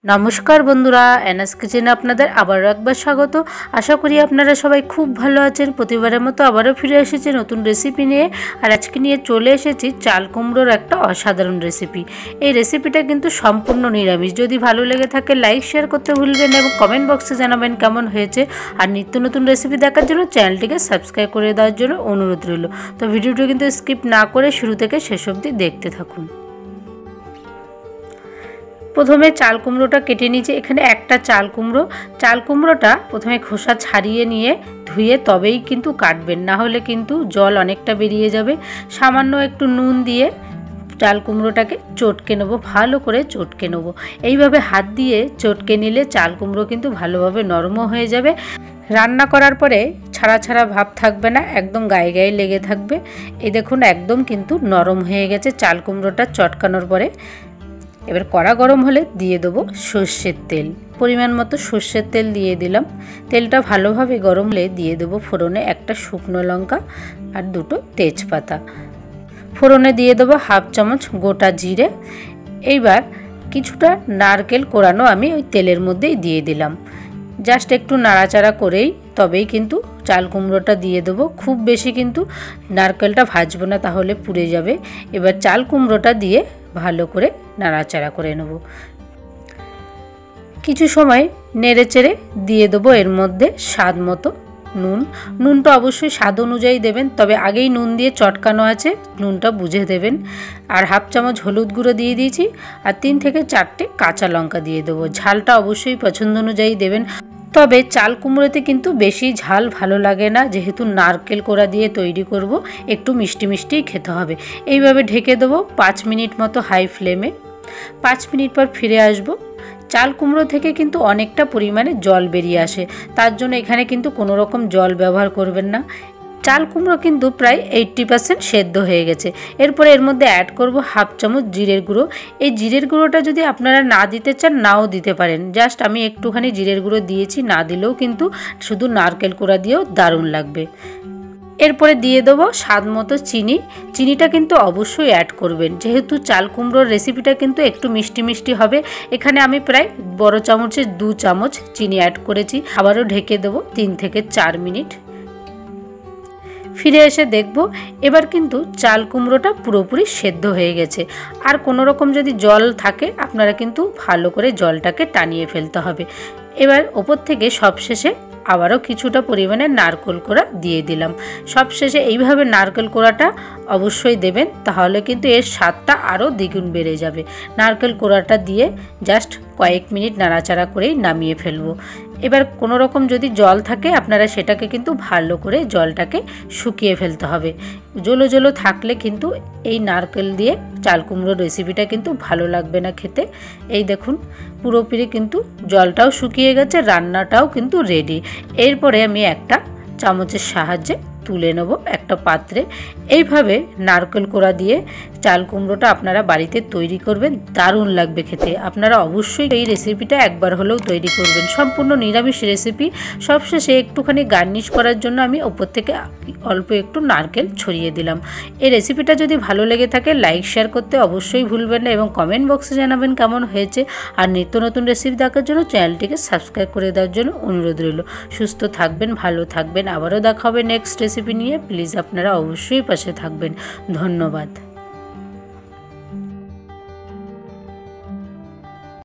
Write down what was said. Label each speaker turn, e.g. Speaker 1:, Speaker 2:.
Speaker 1: नमस्कार बंधुरा एनएस किचेने आपनादेर आबारो एकबार स्वागत। आशा करी आपनारा सबाई खूब भालो आछेन। प्रतिबारेर मतो आबारो फिरे एसेछि नतुन रेसिपि निये। आर आजके निये चले एसेछि चाल कुमड़ोर एकटा असाधारण रेसिपि। एई रेसिपिटा किन्तु सम्पूर्ण निरामिष। यदि भालो लेगे थाके लाइक शेयर करते भुलबेन ना एबं कमेंट बक्से जानाबेन केमन हयेछे। आर नित्य नतुन रेसिपि देखार जोन्नो चैनलटिके सबस्क्राइब करे देওয়ার জন্য অনুরোধ রইল। তো ভিডিওটি কিন্তু স্কিপ না করে শুরু থেকে শেষ অবধি দেখতে থাকুন। प्रथमे चाल कुमड़ोटा केटे नीचे एखाने एकटा चाल कुमड़ोटा प्रथमे खोसा छाड़िए निये धुए तबेई किन्तु काटबेन, ना होले किन्तु जल अनेकटा बेरिये जाबे। सामान्य एकटु नुन दिए चाल कुमड़ोटाके चटके नेब, भालो करे चटके नेब। एइभाবে हाथ दिए चटके निले चाल कुमड़ो किन्तु भालोभाবে नरम हये जाबे। रान्ना करार परे छाड़ा छाड़ा भाव थाकबे ना, एकदम गाये गाये लेगे थाकबे। एइ देखुन एकदम किन्तु नरम हये गेछे चाल कुमड़ोटा चटकानोर परे। एबार कड़ा गरम होले दिए देबो सर्षेर तेल, परिमाण मतो सर्षेर तेल दिए दिलाम। तेलटा भालोभाবে गरम हले दिए देबो फोड़ने एकटा शुकनो लंका और दुटो तेजपाता। फोड़ने दिए देबो हाफ चामच गोटा जिरे। एइबार किछुटा नारकेल कोड़ानो आमी ओई तेलेर मध्येई दिए दिलाम। जास्ट एकटू नाड़ाचाड़ा करेई तबेई किन्तु चाल कुमड़ोटा दिए देबो। खूब बेशी किन्तु नारकेलटा भाजबो ना, ताहले पुड़े जाबे। एबार चाल कुमड़ोटा दिए भालो करे नाड़ाचाड़ा करे नेब। किछु समय नेड़े चेड़े दिए देबो एर मध्य स्वाद मतो नुन। नुनटा अवश्य स्वाद अनुयायी देवें, तबे आगेई नुन दिए चटकानो आछे, नुनटा बुझे देवें। और हाफ चामच हलुद गुঁড়ো दिए दिएछि और 3 থেকে 4টে काँचा लंका दिए देबो। झालटा अवश्य पसंद अनुयायी देवें। तबे चाल कुमड़ोते किन्तु बेशी झाल भालो लागे ना, जेहेतु नारकेल कोड़ा दिए तैरी करब, एकटू मिष्टि मिष्टि खेते हबे। एइभाবে ढेके देबो 5 मिनट मतो हाई फ्लेमे। 5 मिनट पर फिरे आसबो। चाल कुमड़ो थेके किन्तु अनेकटा परिमाणे जल बेरिये आसे, तार जोन्नो एखाने किन्तु कोनो रकम जल व्यवहार करबेन ना। चाल कुमड़ो किन्तु प्राय 80% सेদ্ধ हये गेछे। एरपर एर मধ্যে ऐड करब हाफ चामच जिरेर गुঁড়ো। এই জিরের গুঁড়োটা যদি আপনারা না দিতে চান নাও দিতে পারেন। জাস্ট আমি একটুখানি জিরের গুঁড়ো দিয়েছি, না দিলেও কিন্তু শুধু নারকেল কোড়া দিয়েও দারুণ লাগবে। এরপরে দিয়ে দেবো স্বাদ মতো চিনি। চিনিটা কিন্তু অবশ্যই অ্যাড করবেন, যেহেতু চাল কুমড়োর রেসিপিটা কিন্তু একটু মিষ্টি মিষ্টি হবে। এখানে আমি প্রায় বড় চামচের 2 চামচ চিনি অ্যাড করেছি। আবারও ঢেকে দেবো 3 থেকে 4 মিনিট। फिरे एसे देखबो एबार किन्तु चाल कुमड़ोटा पुरोपुरी सेদ্ধ हये गेछे। आर कोनो रकम यदि जल थाके आपनारा किन्तु भालो करे जलटाके टानिये फेलते हबे। एबार ओपर थेके सबशेषे आबारो किछुटा परिमाणे नारकेल कोड़ा दिए दिलाम। सबशेषे एइभाবে नारकेल कोड़ाटा अवश्यई देবেন, ताहले किन्तु एर स्वादटा आरो द्विगुण बेड़े जाबे। नारकेल कोड़ाटा दिए जास्ट कয়েক मिनट नाड़ाचाड़ा करेई नामिয়ে फेलबो। एबार कोनो रकम यदि जल थाके आपनारा सेटाके किन्तु भालो करे जलटाके शुकिয়ে फेलते हबे। जलो जलो थाकले किन्तु এই नारकेल दिए चाल कुमड़ोर रेसिपिटा किन्तु भालो लागबे ना खेते। এই দেখুন পুরোপুরি কিন্তু জলটাও শুকিয়ে গেছে, রান্নাটাও কিন্তু রেডি। এরপরে আমি একটা চামচের সাহায্যে তুলে নেব একটা পাত্রে। এইভাবে নারকেল কোড়া দিয়ে চাল কুমড়োটা আপনারা বাড়িতে তৈরি করবেন, দারুণ লাগবে খেতে। আপনারা অবশ্যই এই রেসিপিটা একবার হলেও তৈরি করবেন। সম্পূর্ণ নিরামিষ রেসিপি। সবশেষে একটুখানি গার্নিশ করার জন্য আমি ওপর থেকে অল্প একটু নারকেল ছড়িয়ে দিলাম। এই রেসিপিটা যদি ভালো লেগে থাকে লাইক শেয়ার করতে অবশ্যই ভুলবেন না এবং কমেন্ট বক্সে জানাবেন কেমন হয়েছে। আর নিত্য নতুন রেসিপি দেখার জন্য চ্যানেলটিকে সাবস্ক্রাইব করে দেওয়ার জন্য অনুরোধ রইল। সুস্থ থাকবেন, ভালো থাকবেন। আবারও দেখা হবে নেক্সট রেসিপি নিয়ে। প্লিজ আপনারা অবশ্যই পাশে থাকবেন। ধন্যবাদ।